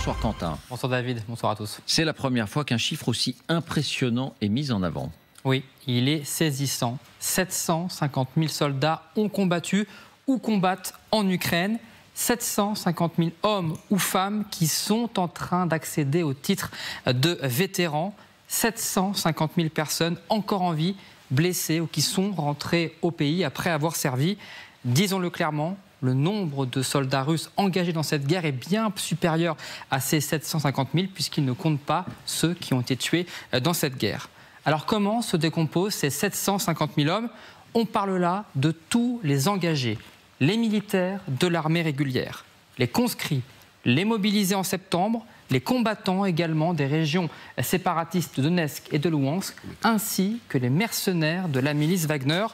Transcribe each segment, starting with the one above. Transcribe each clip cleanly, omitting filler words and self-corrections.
Bonsoir Quentin. Bonsoir David, bonsoir à tous. C'est la première fois qu'un chiffre aussi impressionnant est mis en avant. Oui, il est saisissant. 750 000 soldats ont combattu ou combattent en Ukraine. 750 000 hommes ou femmes qui sont en train d'accéder au titre de vétérans. 750 000 personnes encore en vie, blessées ou qui sont rentrées au pays après avoir servi. Disons-le clairement, le nombre de soldats russes engagés dans cette guerre est bien supérieur à ces 750 000 puisqu'ils ne comptent pas ceux qui ont été tués dans cette guerre. Alors comment se décomposent ces 750 000 hommes? On parle là de tous les engagés, les militaires de l'armée régulière, les conscrits, les mobilisés en septembre, les combattants également des régions séparatistes de Donetsk et de Louhansk, ainsi que les mercenaires de la milice Wagner.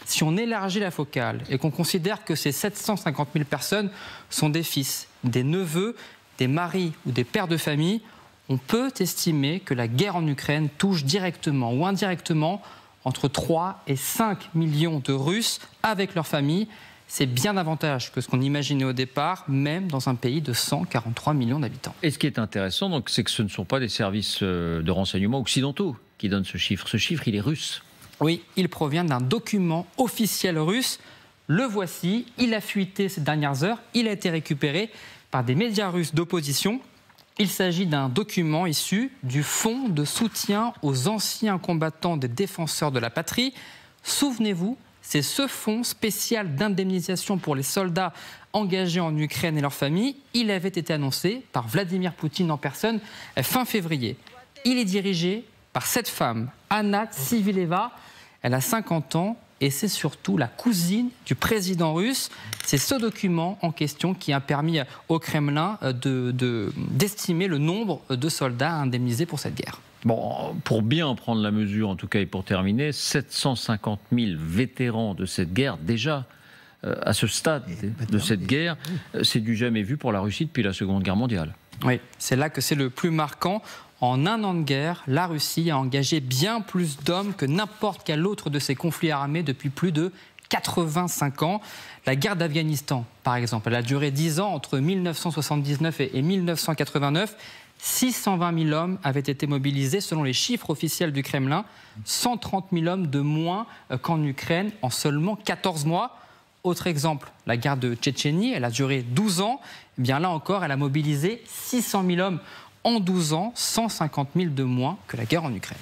Si on élargit la focale et qu'on considère que ces 750 000 personnes sont des fils, des neveux, des maris ou des pères de famille, on peut estimer que la guerre en Ukraine touche directement ou indirectement entre 3 et 5 millions de Russes avec leurs familles. C'est bien davantage que ce qu'on imaginait au départ, même dans un pays de 143 millions d'habitants. Et ce qui est intéressant, c'est que ce ne sont pas des services de renseignement occidentaux qui donnent ce chiffre. Ce chiffre, il est russe. Oui, il provient d'un document officiel russe. Le voici, il a fuité ces dernières heures, il a été récupéré par des médias russes d'opposition. Il s'agit d'un document issu du Fonds de soutien aux anciens combattants des défenseurs de la patrie. Souvenez-vous, c'est ce fonds spécial d'indemnisation pour les soldats engagés en Ukraine et leurs familles. Il avait été annoncé par Vladimir Poutine en personne fin février. Il est dirigé par cette femme, Anna Tsivileva. Elle a 50 ans et c'est surtout la cousine du président russe. C'est ce document en question qui a permis au Kremlin d'estimer le nombre de soldats indemnisés pour cette guerre. Bon, pour bien prendre la mesure, en tout cas, et pour terminer, 750 000 vétérans de cette guerre, déjà, à ce stade de cette guerre, c'est du jamais vu pour la Russie depuis la Seconde Guerre mondiale. Oui, c'est là que c'est le plus marquant. En un an de guerre, la Russie a engagé bien plus d'hommes que n'importe quel autre de ses conflits armés depuis plus de 85 ans. La guerre d'Afghanistan, par exemple, elle a duré 10 ans, entre 1979 et 1989. 620 000 hommes avaient été mobilisés selon les chiffres officiels du Kremlin. 130 000 hommes de moins qu'en Ukraine en seulement 14 mois. Autre exemple, la guerre de Tchétchénie, elle a duré 12 ans. Eh bien là encore, elle a mobilisé 600 000 hommes en 12 ans, 150 000 de moins que la guerre en Ukraine.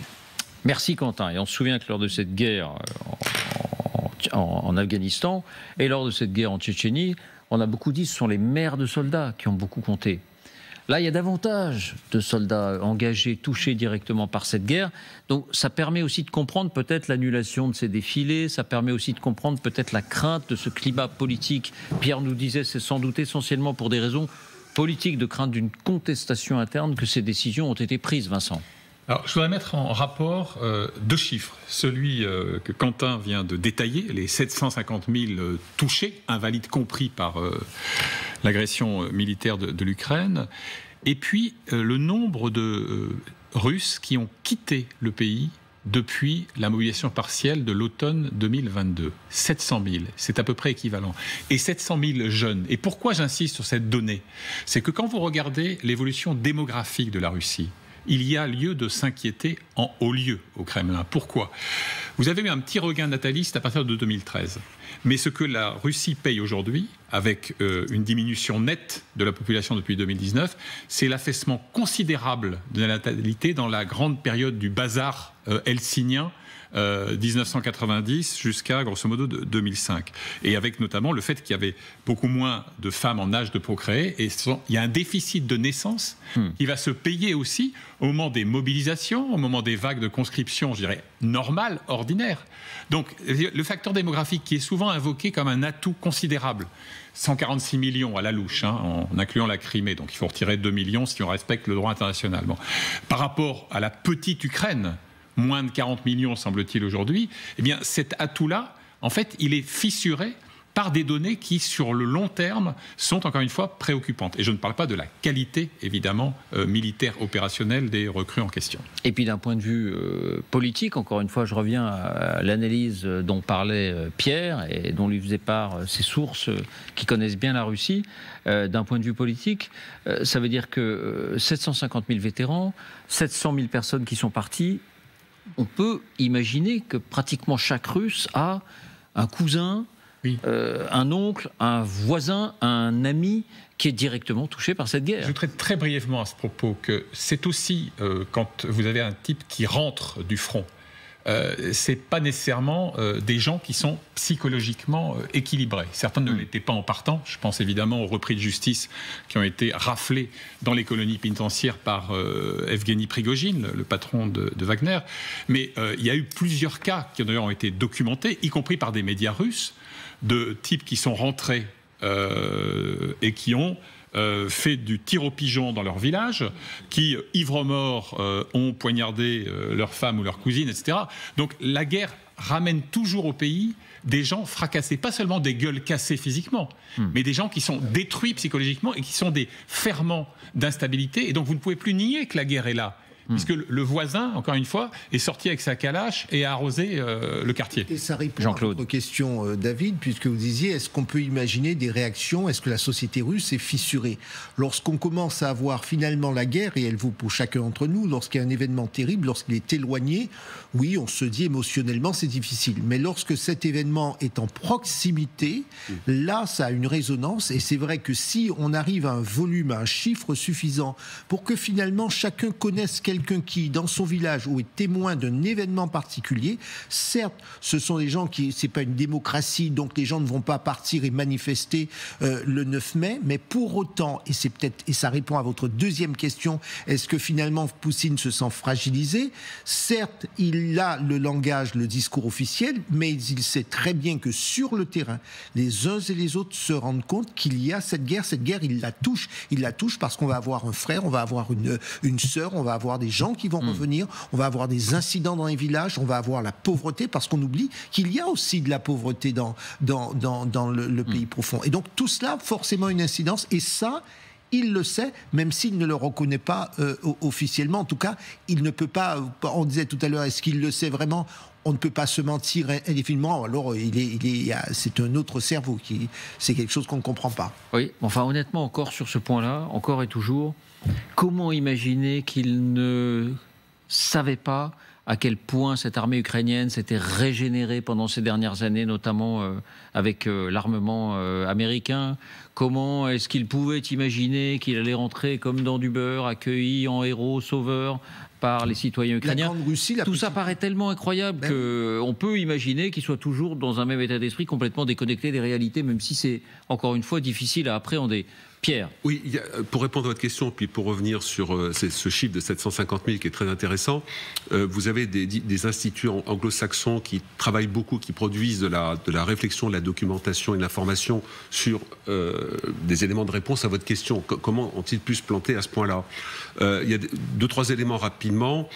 Merci Quentin. Et on se souvient que lors de cette guerre en Afghanistan et lors de cette guerre en Tchétchénie, on a beaucoup dit que ce sont les mères de soldats qui ont beaucoup compté. Là, il y a davantage de soldats engagés, touchés directement par cette guerre. Donc, ça permet aussi de comprendre peut-être l'annulation de ces défilés. Ça permet aussi de comprendre peut-être la crainte de ce climat politique. Pierre nous disait, c'est sans doute essentiellement pour des raisons politiques, de crainte d'une contestation interne que ces décisions ont été prises, Vincent. Alors, je voudrais mettre en rapport deux chiffres. Celui que Quentin vient de détailler, les 750 000 touchés, invalides compris par l'agression militaire de l'Ukraine, et puis le nombre de Russes qui ont quitté le pays depuis la mobilisation partielle de l'automne 2022. 700 000, c'est à peu près équivalent. Et 700 000 jeunes. Et pourquoi j'insiste sur cette donnée? C'est que quand vous regardez l'évolution démographique de la Russie, il y a lieu de s'inquiéter en haut lieu au Kremlin. Pourquoi? Vous avez eu un petit regain nataliste à partir de 2013. Mais ce que la Russie paye aujourd'hui, avec une diminution nette de la population depuis 2019, c'est l'affaissement considérable de la natalité dans la grande période du bazar helsinien, 1990 jusqu'à grosso modo 2005, et avec notamment le fait qu'il y avait beaucoup moins de femmes en âge de procréer, et il y a un déficit de naissance qui va se payer aussi au moment des mobilisations, au moment des vagues de conscription, je dirais normales, ordinaires. Donc le facteur démographique qui est souvent invoqué comme un atout considérable, 146 millions à la louche, en incluant la Crimée, donc il faut retirer 2 millions si on respecte le droit international. Bon. Par rapport à la petite Ukraine, moins de 40 millions semble-t-il aujourd'hui, eh bien cet atout-là, en fait, il est fissuré par des données qui, sur le long terme, sont encore une fois préoccupantes. Et je ne parle pas de la qualité, évidemment, militaire opérationnelle des recrues en question. Et puis d'un point de vue politique, encore une fois, je reviens à l'analyse dont parlait Pierre et dont lui faisait part ses sources qui connaissent bien la Russie. D'un point de vue politique, ça veut dire que 750 000 vétérans, 700 000 personnes qui sont parties, on peut imaginer que pratiquement chaque Russe a un cousin, oui, un oncle, un voisin, un ami qui est directement touché par cette guerre. J'ajouterais très brièvement à ce propos que c'est aussi, quand vous avez un type qui rentre du front, c'est pas nécessairement des gens qui sont psychologiquement équilibrés. Certains ne l'étaient pas en partant. Je pense évidemment aux repris de justice qui ont été raflés dans les colonies pénitentiaires par Evgeny Prigojine, le patron de Wagner. Mais il y a eu plusieurs cas qui d'ailleurs ont été documentés, y compris par des médias russes, de types qui sont rentrés et qui ont fait du tir au pigeon dans leur village, qui, ivres-morts, ont poignardé leur femme ou leur cousine, etc. Donc la guerre ramène toujours au pays des gens fracassés, pas seulement des gueules cassées physiquement, mais des gens qui sont détruits psychologiquement et qui sont des ferments d'instabilité. Et donc vous ne pouvez plus nier que la guerre est là. Puisque le voisin, encore une fois, est sorti avec sa calache et a arrosé le quartier. Et ça répond à votre question, David, puisque vous disiez, est-ce qu'on peut imaginer des réactions? Est-ce que la société russe est fissurée? Lorsqu'on commence à avoir finalement la guerre, et elle vaut pour chacun d'entre nous, lorsqu'il y a un événement terrible, lorsqu'il est éloigné, oui, on se dit émotionnellement, c'est difficile. Mais lorsque cet événement est en proximité, là, ça a une résonance. Et c'est vrai que si on arrive à un volume, à un chiffre suffisant pour que finalement chacun connaisse quelqu'un qui, dans son village, ou est témoin d'un événement particulier, certes, ce sont des gens qui, c'est pas une démocratie, donc les gens ne vont pas partir et manifester le 9 mai, mais pour autant, et c'est peut-être, et ça répond à votre deuxième question, est-ce que finalement Poutine se sent fragilisé? Certes, il a le langage, le discours officiel, mais il sait très bien que sur le terrain, les uns et les autres se rendent compte qu'il y a cette guerre, il la touche parce qu'on va avoir un frère, on va avoir une sœur, on va avoir des gens qui vont revenir, on va avoir des incidents dans les villages, on va avoir la pauvreté, parce qu'on oublie qu'il y a aussi de la pauvreté dans le pays profond. Et donc tout cela, forcément une incidence, et ça, il le sait, même s'il ne le reconnaît pas officiellement. En tout cas, il ne peut pas, on disait tout à l'heure, est-ce qu'il le sait vraiment? On ne peut pas se mentir indéfiniment, alors c'est un autre cerveau, c'est quelque chose qu'on ne comprend pas. Oui, enfin honnêtement, encore sur ce point-là, encore et toujours, comment imaginer qu'il ne savait pas à quel point cette armée ukrainienne s'était régénérée pendant ces dernières années, notamment avec l'armement américain? Comment est-ce qu'il pouvait imaginer qu'il allait rentrer comme dans du beurre, accueilli en héros, sauveur par les citoyens ukrainiens? Tout ça paraît tellement incroyable qu'on peut imaginer qu'il soit toujours dans un même état d'esprit, complètement déconnecté des réalités, même si c'est, encore une fois, difficile à appréhender. Pierre. Oui, pour répondre à votre question, puis pour revenir sur ce chiffre de 750 000 qui est très intéressant, vous avez des instituts anglo-saxons qui travaillent beaucoup, qui produisent de la réflexion, de la documentation et de l'information sur des éléments de réponse à votre question. Comment ont-ils pu se planter à ce point-là? Il y a 2-3 éléments rapidement.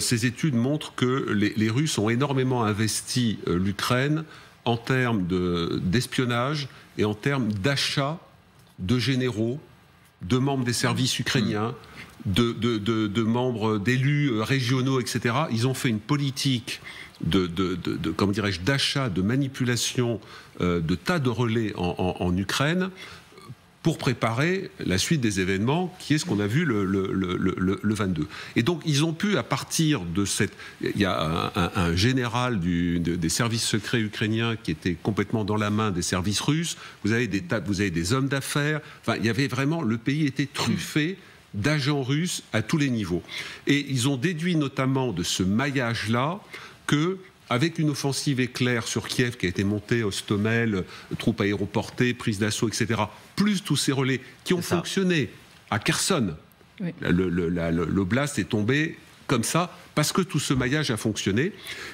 Ces études montrent que les Russes ont énormément investi l'Ukraine en termes d'espionnage et en termes d'achat de généraux, de membres des services ukrainiens, de membres d'élus régionaux, etc. Ils ont fait une politique comment dirais-je, d'achat, de manipulation de tas de relais en Ukraine pour préparer la suite des événements, qui est ce qu'on a vu le 22. Et donc, ils ont pu, à partir de cette... Il y a un général des services secrets ukrainiens qui était complètement dans la main des services russes. Vous avez des hommes d'affaires. Enfin, il y avait vraiment... Le pays était truffé d'agents russes à tous les niveaux. Et ils ont déduit notamment de ce maillage-là que... Avec une offensive éclair sur Kiev qui a été montée, Hostomel, troupes aéroportées, prise d'assaut, etc., plus tous ces relais qui ont fonctionné à Kherson. Oui. L'oblast est tombé comme ça parce que tout ce maillage a fonctionné.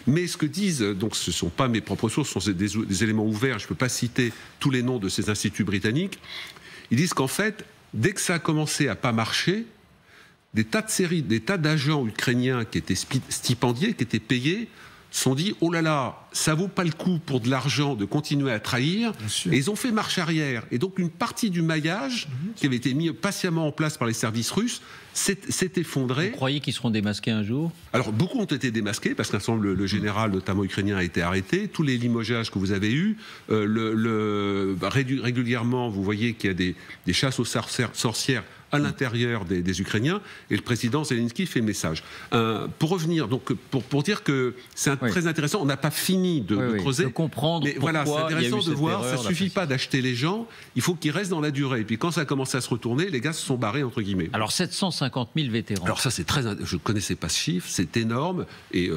Mais ce que disent, donc ce ne sont pas mes propres sources, ce sont des éléments ouverts, je ne peux pas citer tous les noms de ces instituts britanniques, ils disent qu'en fait, dès que ça a commencé à ne pas marcher, des tas d'agents ukrainiens qui étaient stipendiés, qui étaient payés, se sont dit, oh là là, ça vaut pas le coup pour de l'argent de continuer à trahir. Et ils ont fait marche arrière. Et donc une partie du maillage qui avait été mis patiemment en place par les services russes s'est effondré. Vous croyez qu'ils seront démasqués un jour? Alors beaucoup ont été démasqués parce qu'un certain nombre, le général notamment ukrainien a été arrêté. Tous les limogeages que vous avez eus, régulièrement vous voyez qu'il y a des chasses aux sorcières à l'intérieur des Ukrainiens, et le président Zelensky fait message. Pour revenir, donc pour dire que c'est très intéressant, on n'a pas fini de creuser. De comprendre mais voilà, c'est intéressant de voir, ça ne suffit pas d'acheter les gens, il faut qu'ils restent dans la durée. Et puis quand ça a commencé à se retourner, les gars se sont barrés, entre guillemets. Alors 750 000 vétérans. Alors ça, c'est je ne connaissais pas ce chiffre, c'est énorme, et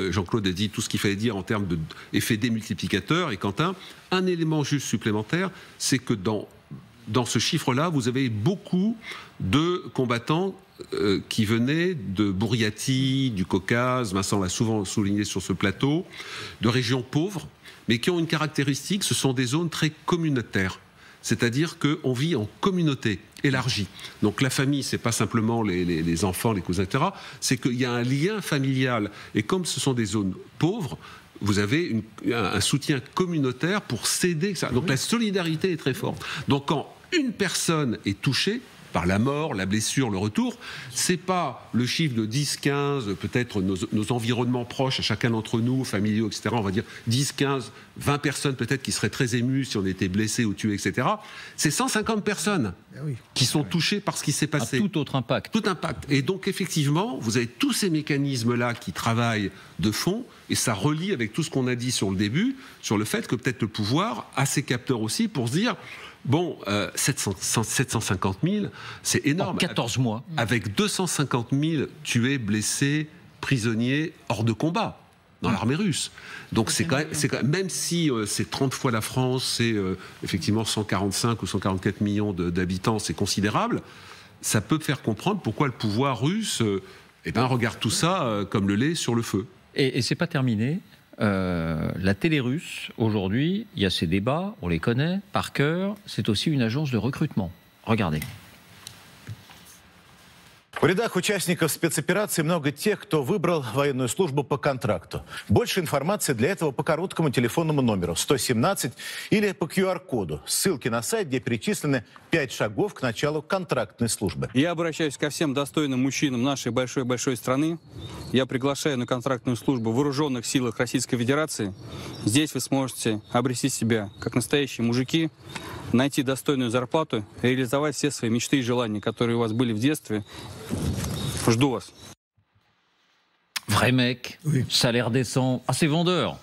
Jean-Claude a dit tout ce qu'il fallait dire en termes d'effet démultiplicateur, et Quentin, un élément juste supplémentaire, c'est que dans ce chiffre-là, vous avez beaucoup de combattants qui venaient de Bouriatie, du Caucase, Vincent l'a souvent souligné sur ce plateau, de régions pauvres, mais qui ont une caractéristique, ce sont des zones très communautaires. C'est-à-dire qu'on vit en communauté élargie. Donc la famille, c'est pas simplement les enfants, les cousins, etc. C'est qu'il y a un lien familial. Et comme ce sont des zones pauvres, vous avez un soutien communautaire pour s'aider. Donc la solidarité est très forte. Donc quand une personne est touchée par la mort, la blessure, le retour, c'est pas le chiffre de 10, 15, peut-être nos environnements proches, à chacun d'entre nous, familiaux, etc. On va dire 10, 15, 20 personnes peut-être qui seraient très émues si on était blessé ou tué, etc. C'est 150 personnes qui sont touchées par ce qui s'est passé. Tout autre impact. Tout impact. Et donc effectivement, vous avez tous ces mécanismes-là qui travaillent de fond, et ça relie avec tout ce qu'on a dit sur le début, sur le fait que peut-être le pouvoir a ses capteurs aussi pour se dire... Bon, 750 000, c'est énorme. En 14 mois. Avec 250 000 tués, blessés, prisonniers hors de combat dans l'armée russe. Donc c'est quand même, même si c'est 30 fois la France, c'est effectivement 145 ou 144 millions d'habitants, c'est considérable, ça peut faire comprendre pourquoi le pouvoir russe regarde tout ça comme le lait sur le feu. Et c'est pas terminé. La télé russe, aujourd'hui, il y a ces débats, on les connaît par cœur, c'est aussi une agence de recrutement. Regardez. В рядах участников спецоперации много тех, кто выбрал военную службу по контракту. Больше информации для этого по короткому телефонному номеру 117 или по QR-коду. Ссылки на сайт, где перечислены 5 шагов к началу контрактной службы. Я обращаюсь ко всем достойным мужчинам нашей большой-большой страны. Я приглашаю на контрактную службу в вооруженных силах Российской Федерации. Здесь вы сможете обрести себя как настоящие мужики, найти достойную зарплату, реализовать все свои мечты и желания, которые у вас были в детстве. Жду вас. Vrai mec, salaire décent. Ah, c'est vendeur.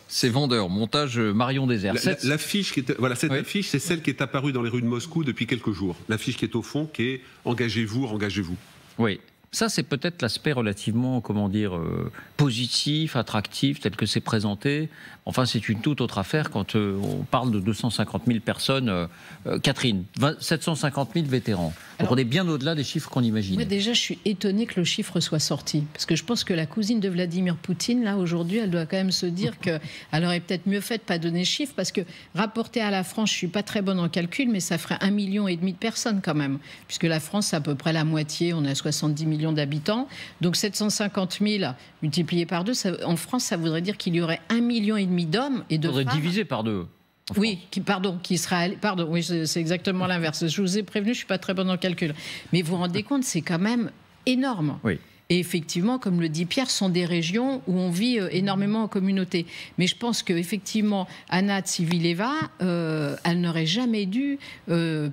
Montage Marion Désert. L'affiche cette affiche, c'est celle qui est apparue dans les rues de Moscou depuis quelques jours. L'affiche qui est au fond, qui est « Engagez-vous, engagez-vous ». Oui. Ça, c'est peut-être l'aspect relativement, positif, attractif, tel que c'est présenté. Enfin, c'est une toute autre affaire quand on parle de 250 000 personnes. Catherine, 750 000 vétérans. Donc on est bien au-delà des chiffres qu'on imagine. Moi, déjà, je suis étonnée que le chiffre soit sorti. Parce que je pense que la cousine de Vladimir Poutine, là, aujourd'hui, elle doit quand même se dire qu'elle aurait peut-être mieux fait de ne pas donner ce chiffre. Parce que, rapporté à la France, je ne suis pas très bonne en calcul, mais ça ferait 1,5 million de personnes quand même. Puisque la France, c'est à peu près la moitié. On a 70 millions d'habitants. Donc 750 000 multiplié par 2, en France, ça voudrait dire qu'il y aurait 1,5 million d'hommes et de femmes. Il faudrait diviser par 2. Oui, c'est exactement l'inverse. Je vous ai prévenu, je ne suis pas très bonne en calcul. Mais vous vous rendez compte, c'est quand même énorme. Oui. Et effectivement, comme le dit Pierre, sont des régions où on vit énormément en communauté. Mais je pense qu'effectivement, Anna Tsivileva, elle n'aurait jamais dû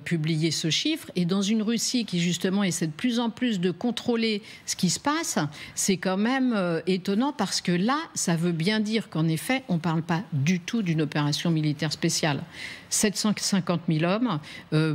publier ce chiffre. Et dans une Russie qui, justement, essaie de plus en plus de contrôler ce qui se passe, c'est quand même étonnant parce que là, ça veut bien dire qu'en effet, on ne parle pas du tout d'une opération militaire spéciale. 750 000 hommes,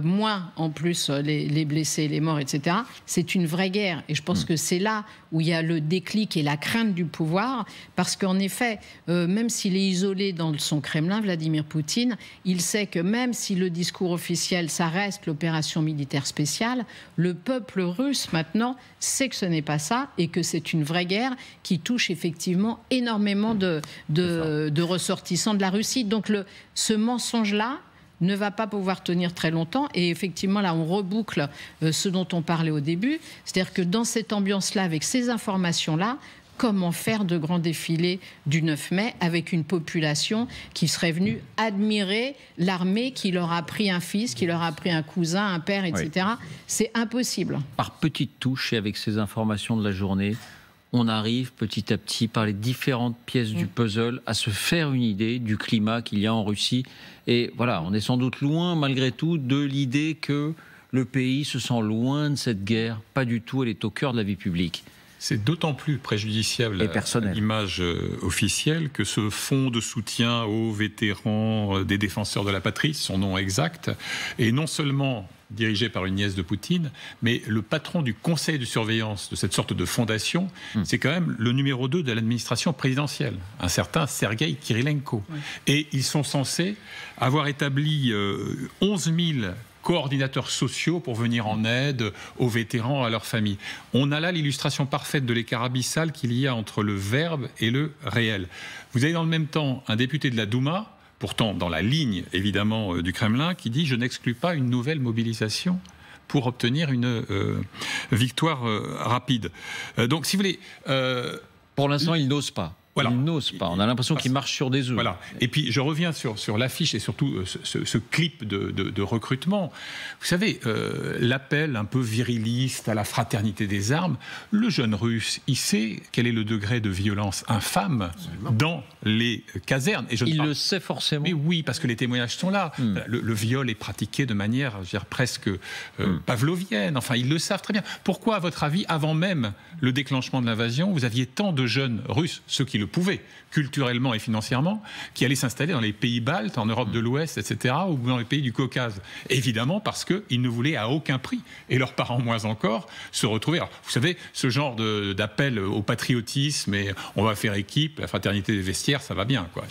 moins en plus les blessés, les morts, etc. C'est une vraie guerre. Et je pense que c'est là où il y a le déclic et la crainte du pouvoir, parce qu'en effet, même s'il est isolé dans son Kremlin, Vladimir Poutine, il sait que même si le discours officiel, ça reste l'opération militaire spéciale, le peuple russe, maintenant, sait que ce n'est pas ça et que c'est une vraie guerre qui touche effectivement énormément de ressortissants de la Russie. Donc ce mensonge-là ne va pas pouvoir tenir très longtemps. Et effectivement, là, on reboucle ce dont on parlait au début. C'est-à-dire que dans cette ambiance-là, avec ces informations-là, comment faire de grands défilés du 9 mai avec une population qui serait venue admirer l'armée qui leur a pris un fils, qui leur a pris un cousin, un père, etc. Oui. C'est impossible. Par petites touches et avec ces informations de la journée, on arrive petit à petit, par les différentes pièces du puzzle, à se faire une idée du climat qu'il y a en Russie. Et voilà, on est sans doute loin, malgré tout, de l'idée que le pays se sent loin de cette guerre. Pas du tout, elle est au cœur de la vie publique. C'est d'autant plus préjudiciable à l'image officielle que ce fonds de soutien aux vétérans des défenseurs de la patrie, son nom exact, est non seulement dirigé par une nièce de Poutine, mais le patron du conseil de surveillance de cette sorte de fondation, c'est quand même le numéro 2 de l'administration présidentielle, un certain Sergueï Kirilenko. Oui. Et ils sont censés avoir établi 11 000 coordinateurs sociaux pour venir en aide aux vétérans, à leurs familles. On a là l'illustration parfaite de l'écart abyssal qu'il y a entre le verbe et le réel. Vous avez dans le même temps un député de la Douma, pourtant dans la ligne évidemment du Kremlin, qui dit « je n'exclus pas une nouvelle mobilisation » pour obtenir une victoire rapide. Donc si vous voulez... Pour l'instant, il n'ose pas. Voilà. Il n'ose pas. On a l'impression qu'il marche sur des œufs. Voilà. Et puis, je reviens sur l'affiche et surtout ce clip de recrutement. Vous savez, l'appel un peu viriliste à la fraternité des armes, le jeune Russe, il sait quel est le degré de violence infâme dans les casernes. Et il le sait forcément. Mais oui, parce que les témoignages sont là. Le viol est pratiqué de manière, je veux dire, presque pavlovienne. Enfin, ils le savent très bien. Pourquoi, à votre avis, avant même le déclenchement de l'invasion, vous aviez tant de jeunes Russes, ceux qui le pouvaient, culturellement et financièrement, qui allaient s'installer dans les pays baltes, en Europe de l'Ouest, etc., ou dans les pays du Caucase? Évidemment parce qu'ils ne voulaient à aucun prix, et leurs parents moins encore, se retrouver. Alors, vous savez, ce genre d'appel au patriotisme, et on va faire équipe, la fraternité des vestiaires, ça va bien, quoi.